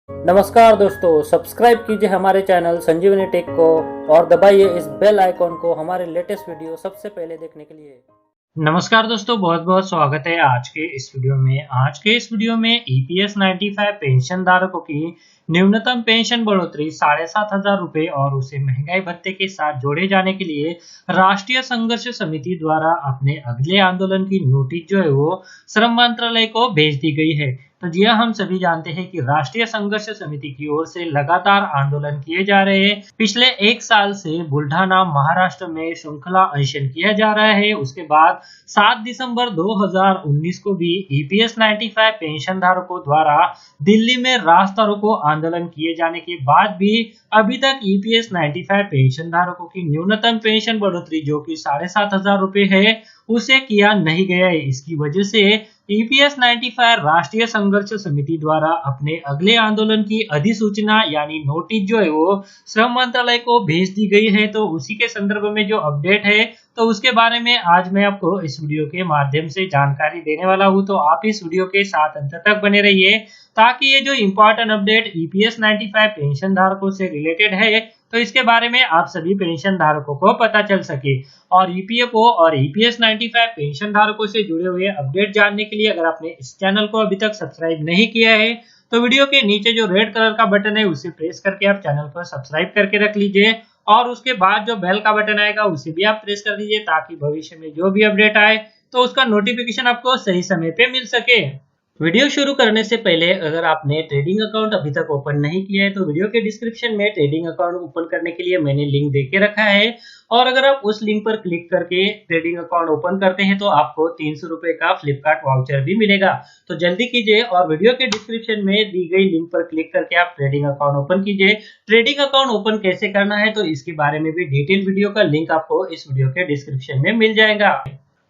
नमस्कार दोस्तों, सब्सक्राइब कीजिए हमारे चैनल संजीवनी टेक को और दबाइए इस बेल आइकॉन को हमारे लेटेस्ट वीडियो सबसे पहले देखने के लिए। नमस्कार दोस्तों, बहुत बहुत स्वागत है आज के इस वीडियो में ईपीएस 95 पेंशन धारकों की न्यूनतम पेंशन बढ़ोतरी 7,500 रुपए और उसे महंगाई भत्ते के साथ जोड़े जाने के लिए राष्ट्रीय संघर्ष समिति द्वारा अपने अगले आंदोलन की नोटिस जो है वो श्रम मंत्रालय को भेज दी गई है। तो जी हाँ, हम सभी जानते हैं कि राष्ट्रीय संघर्ष समिति की ओर से लगातार आंदोलन किए जा रहे हैं। पिछले एक साल से बुल्ढाना महाराष्ट्र में श्रृंखला अनशन किया जा रहा है। उसके बाद 7 दिसंबर 2019 को भी ईपीएस 95 पेंशन धारकों द्वारा दिल्ली में रास्ता रोको आंदोलन किए जाने के बाद भी अभी तक ईपीएस 95 पेंशन धारकों की न्यूनतम पेंशन बढ़ोतरी जो कि 7,500 रुपए है उसे किया नहीं गया है। इसकी वजह से ईपीएस 95 राष्ट्रीय संघर्ष समिति द्वारा अपने अगले आंदोलन की अधिसूचना यानी नोटिस जो है वो श्रम मंत्रालय को भेज दी गई है। तो उसी के संदर्भ में जो अपडेट है तो उसके बारे में आज मैं आपको इस वीडियो के माध्यम से जानकारी देने वाला हूं। तो आप इस वीडियो के साथ अंत तक बने रहिए ताकि ये जो इम्पोर्टेंट अपडेट ईपीएस 95 पेंशन धारकों से रिलेटेड है तो इसके बारे में आप सभी पेंशन धारकों को पता चल सके। और ईपीएफओ और ईपीएस 95 पेंशन धारकों से जुड़े हुए अपडेट जानने के लिए अगर आपने इस चैनल को अभी तक सब्सक्राइब नहीं किया है तो वीडियो के नीचे जो रेड कलर का बटन है उसे प्रेस करके आप चैनल को सब्सक्राइब करके रख लीजिए और उसके बाद जो बेल का बटन आएगा उसे भी आप प्रेस कर दीजिए ताकि भविष्य में जो भी अपडेट आए तो उसका नोटिफिकेशन आपको सही समय पे मिल सके। वीडियो शुरू करने से पहले अगर आपने ट्रेडिंग अकाउंट अभी तक ओपन नहीं किया है तो वीडियो के डिस्क्रिप्शन में ट्रेडिंग अकाउंट ओपन करने के लिए मैंने लिंक दे के रखा है और अगर आप उस लिंक पर क्लिक करके ट्रेडिंग अकाउंट ओपन करते हैं तो आपको 300 रुपए का फ्लिपकार्ट वाउचर भी मिलेगा। तो जल्दी कीजिए और वीडियो के डिस्क्रिप्शन में दी गई लिंक पर क्लिक करके आप ट्रेडिंग अकाउंट ओपन कीजिए। ट्रेडिंग अकाउंट ओपन कैसे करना है तो इसके बारे में भी डिटेल वीडियो का लिंक आपको इस वीडियो के डिस्क्रिप्शन में मिल जाएगा।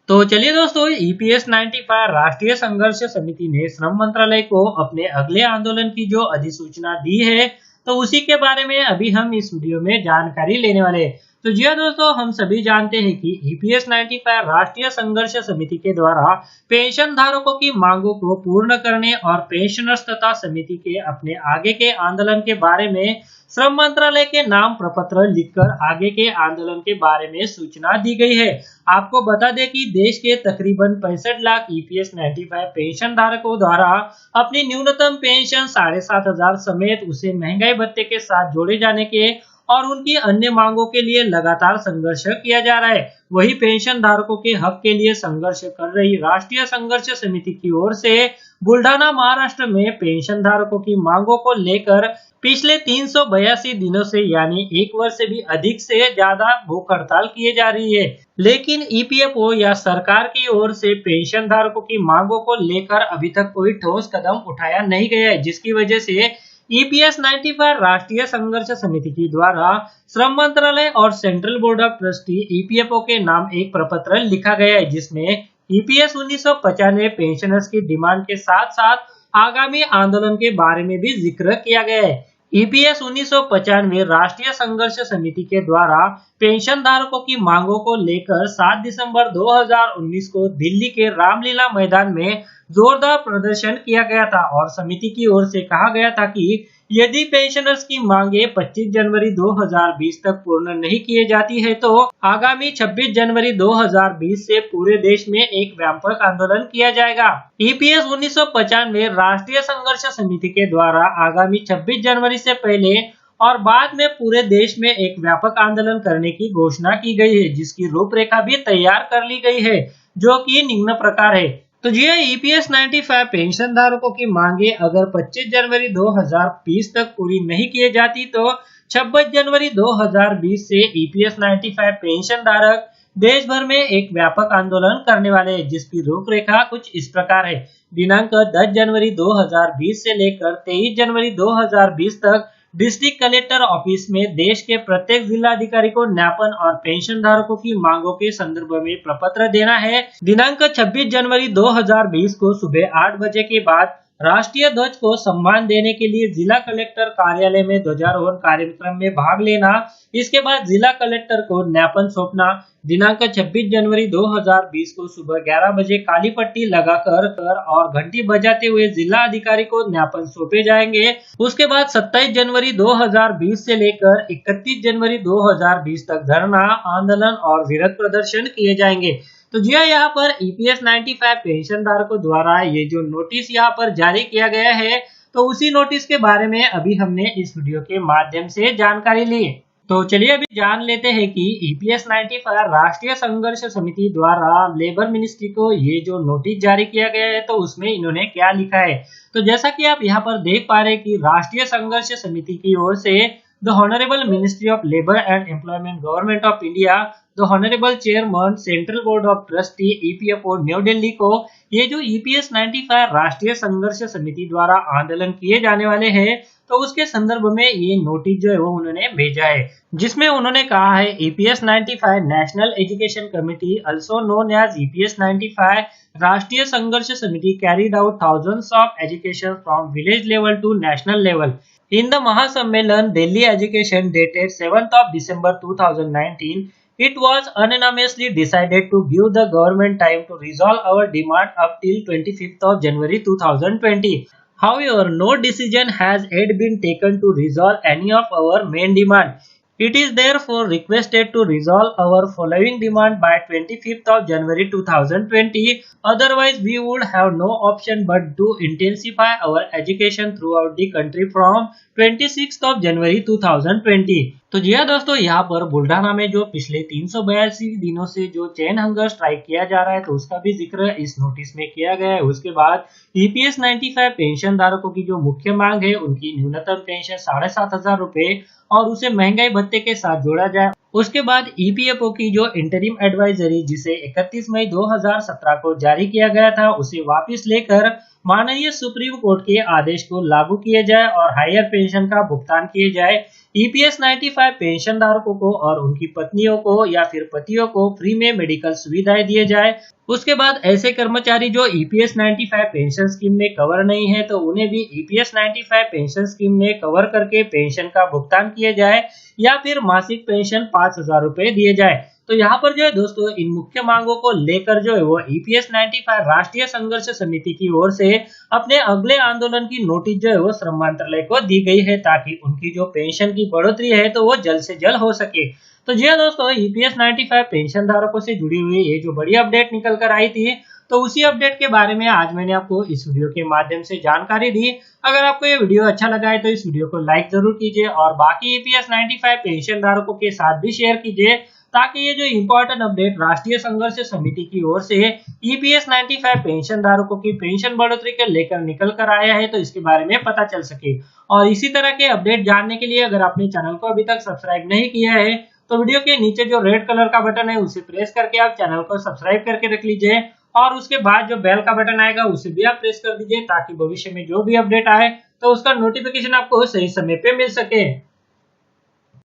तो चलिए दोस्तों, ईपीएस 95 राष्ट्रीय संघर्ष समिति ने श्रम मंत्रालय को अपने अगले आंदोलन की जो अधिसूचना दी है तो उसी के बारे में अभी हम इस वीडियो में जानकारी लेने वाले हैं। तो जी हाँ दोस्तों, हम सभी जानते हैं कि ईपीएस 95 राष्ट्रीय संघर्ष समिति के द्वारा पेंशन धारकों की मांगों को पूर्ण करने और पेंशनर्स तथा समिति के अपने आगे के आंदोलन के बारे में श्रम मंत्रालय के नाम प्रपत्र लिखकर आगे के आंदोलन के बारे में सूचना दी गई है। आपको बता दें कि देश के तकरीबन 65 लाख ईपीएस 95 पेंशन धारकों द्वारा अपनी न्यूनतम पेंशन 7,500 समेत उसे महंगाई भत्ते के साथ जोड़े जाने के और उनकी अन्य मांगों के लिए लगातार संघर्ष किया जा रहा है। वही पेंशन धारकों के हक के लिए संघर्ष कर रही राष्ट्रीय संघर्ष समिति की ओर से बुल्ढाना महाराष्ट्र में पेंशन धारकों की मांगों को लेकर पिछले 382 दिनों से यानी एक वर्ष से भी अधिक से ज्यादा भूख हड़ताल किए जा रही है, लेकिन ईपीएफओ या सरकार की ओर से पेंशन धारकों की मांगों को लेकर अभी तक कोई ठोस कदम उठाया नहीं गया है, जिसकी वजह से ईपीएस 95 राष्ट्रीय संघर्ष समिति के द्वारा श्रम मंत्रालय और central board of trustee EPFO के नाम एक प्रपत्र लिखा गया है जिसमें ईपीएस 1995 पेंशनर्स की डिमांड के साथ साथ आगामी आंदोलन के बारे में भी जिक्र किया गया है। ईपीएस 1995 राष्ट्रीय संघर्ष समिति के द्वारा पेंशन धारकों की मांगों को लेकर 7 दिसंबर 2019 को दिल्ली के रामलीला मैदान में जोरदार प्रदर्शन किया गया था और समिति की ओर से कहा गया था कि यदि पेंशनर्स की मांगे 25 जनवरी 2020 तक पूर्ण नहीं किए जाती है तो आगामी 26 जनवरी 2020 से पूरे देश में एक व्यापक आंदोलन किया जाएगा। ईपीएस 1995 राष्ट्रीय संघर्ष समिति के द्वारा आगामी 26 जनवरी से पहले और बाद में पूरे देश में एक व्यापक आंदोलन करने की घोषणा की गई है, जिसकी रूपरेखा भी तैयार कर ली गई है जो कि निम्न प्रकार है। तो जी ईपीएस 95 पेंशन धारकों की मांगे अगर 25 जनवरी 2020 तक पूरी नहीं किए जाती तो 26 जनवरी 2020 से ईपीएस 95 पेंशन धारक देश भर में एक व्यापक आंदोलन करने वाले हैं, जिसकी रूपरेखा कुछ इस प्रकार है। दिनांक 10 जनवरी 2020 से लेकर 23 जनवरी 2020 तक डिस्ट्रिक्ट कलेक्टर ऑफिस में देश के प्रत्येक जिलाधिकारी को ज्ञापन और पेंशन धारकों की मांगों के संदर्भ में प्रपत्र देना है। दिनांक 26 जनवरी 2020 को सुबह 8 बजे के बाद राष्ट्रीय ध्वज को सम्मान देने के लिए जिला कलेक्टर कार्यालय में ध्वजारोहण कार्यक्रम में भाग लेना, इसके बाद जिला कलेक्टर को ज्ञापन सौंपना। दिनांक 26 जनवरी 2020 को सुबह 11 बजे काली पट्टी लगाकर और घंटी बजाते हुए जिला अधिकारी को ज्ञापन सौंपे जाएंगे। उसके बाद 27 जनवरी 2020 से लेकर 31 जनवरी 2020 तक धरना, आंदोलन और विरोध प्रदर्शन किए जाएंगे। तो जी हाँ, यहाँ पर ईपीएस 95 पेंशन धारकों द्वारा ये जो नोटिस यहाँ पर जारी किया गया है, तो उसी नोटिस के बारे में अभी हमने इस वीडियो के माध्यम से जानकारी ली। तो चलिए अभी जान लेते हैं कि ईपीएस 95 राष्ट्रीय संघर्ष समिति द्वारा लेबर मिनिस्ट्री को ये जो नोटिस जारी किया गया है, तो उसमें इन्होंने क्या लिखा है। तो जैसा कि आप यहाँ पर देख पा रहे हैं कि राष्ट्रीय संघर्ष समिति की ओर से the Honorable Ministry of Labour and Employment Government of India, the Honorable Chairman central board of trustee EPFO new Delhi को ये जो ईपीएस 95 राष्ट्रीय संघर्ष समिति द्वारा आंदोलन किए जाने वाले हैं, तो उसके संदर्भ में ये नोटिस जो है वो उन्होंने भेजा है, जिसमें उन्होंने कहा है EPS 95 national education committee also known as EPS 95 राष्ट्रीय संघर्ष समिति carried out thousands of education from village level to national level in the Mahasammelan Delhi Education dated 7th of December 2019, it was unanimously decided to give the government time to resolve our demand up till 25th of January 2020. However, no decision has yet been taken to resolve any of our main demand. It is therefore requested to resolve our following demand by 25th of January 2020. Otherwise, we would have no option but to intensify our education throughout the country from 26th of January 2020. तो जी हाँ दोस्तों, यहाँ पर बुल्ढाना में जो पिछले 382 दिनों से जो चेन हंगर स्ट्राइक किया जा रहा है, तो उसका भी जिक्र इस नोटिस में किया गया है। उसके बाद ईपीएस 95 पेंशन धारकों की जो मुख्य मांग है, उनकी न्यूनतम पेंशन 7,500 रुपए और उसे महंगाई भत्ते के साथ जोड़ा जाए। उसके बाद ईपीएफओ की जो इंटरिम एडवाइजरी, जिसे 31 मई 2017 को जारी किया गया था, उसे वापस लेकर माननीय सुप्रीम कोर्ट के आदेश को लागू किए जाए और हायर पेंशन का भुगतान किए जाए। ईपीएस 95 पेंशन धारकों को और उनकी पत्नियों को या फिर पतियों को फ्री में मेडिकल सुविधाएं दिए जाए। उसके बाद ऐसे कर्मचारी जो ईपीएस 95 पेंशन स्कीम में कवर नहीं है, तो उन्हें भी ईपीएस 95 पेंशन स्कीम में कवर करके पेंशन का भुगतान किए जाए या फिर मासिक पेंशन 5,000 रुपए दिए जाए। तो यहाँ पर जो है दोस्तों, इन मुख्य मांगों को लेकर जो है वो ईपीएस 95 राष्ट्रीय संघर्ष समिति की ओर से अपने अगले आंदोलन की नोटिस जो है वो श्रम मंत्रालय को दी गई है, ताकि उनकी जो पेंशन की बढ़ोतरी है तो वो जल्द से जल्द हो सके। तो जी हाँ दोस्तों, ईपीएस 95 पेंशन धारकों से जुड़ी हुई ये जो बड़ी अपडेट निकल कर आई थी, तो उसी अपडेट के बारे में आज मैंने आपको इस वीडियो के माध्यम से जानकारी दी। अगर आपको ये वीडियो अच्छा लगा है तो इस वीडियो को लाइक जरूर कीजिए और बाकी ईपीएस 95 पेंशन धारकों के साथ भी शेयर कीजिए, ताकि ये जो इम्पोर्टेंट अपडेट राष्ट्रीय संघर्ष समिति की ओर से ईपीएस 95 पेंशन धारकों की पेंशन बढ़ोतरी के लेकर निकल कर आया है, तो इसके बारे में पता चल सके। और इसी तरह के अपडेट जानने के लिए अगर आपने चैनल को अभी तक सब्सक्राइब नहीं किया है, तो वीडियो के नीचे जो रेड कलर का बटन है उसे प्रेस करके आप चैनल को सब्सक्राइब करके रख लीजिए और उसके बाद जो बेल का बटन आएगा उसे भी आप प्रेस कर दीजिए, ताकि भविष्य में जो भी अपडेट आए तो उसका नोटिफिकेशन आपको सही समय पे मिल सके।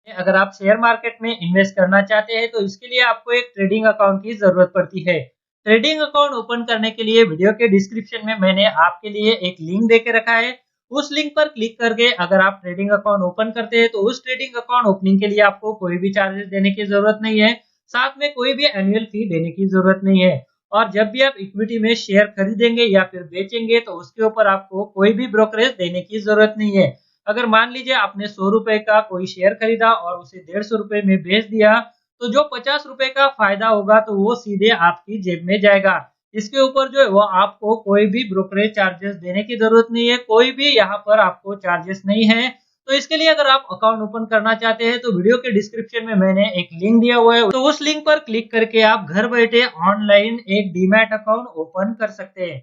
अगर आप शेयर मार्केट में इन्वेस्ट करना चाहते हैं, तो इसके लिए आपको एक ट्रेडिंग अकाउंट की जरूरत पड़ती है। ट्रेडिंग अकाउंट ओपन करने के लिए वीडियो के डिस्क्रिप्शन में मैंने आपके लिए एक लिंक देके रखा है। उस लिंक पर क्लिक करके अगर आप ट्रेडिंग अकाउंट ओपन करते हैं, तो उस ट्रेडिंग अकाउंट ओपनिंग के लिए आपको कोई भी चार्जेस देने की जरूरत नहीं है, साथ में कोई भी एनुअल फी देने की जरूरत नहीं है। और जब भी आप इक्विटी में शेयर खरीदेंगे या फिर बेचेंगे, तो उसके ऊपर आपको कोई भी ब्रोकरेज देने की जरूरत नहीं है। अगर मान लीजिए आपने 100 रुपए का कोई शेयर खरीदा और उसे 150 रुपए में बेच दिया, तो जो 50 रुपए का फायदा होगा तो वो सीधे आपकी जेब में जाएगा। इसके ऊपर जो है वो आपको कोई भी ब्रोकरेज चार्जेस देने की जरूरत नहीं है, कोई भी यहाँ पर आपको चार्जेस नहीं है। तो इसके लिए अगर आप अकाउंट ओपन करना चाहते हैं, तो वीडियो के डिस्क्रिप्शन में मैंने एक लिंक दिया हुआ है, तो उस लिंक पर क्लिक करके आप घर बैठे ऑनलाइन एक डीमैट अकाउंट ओपन कर सकते हैं।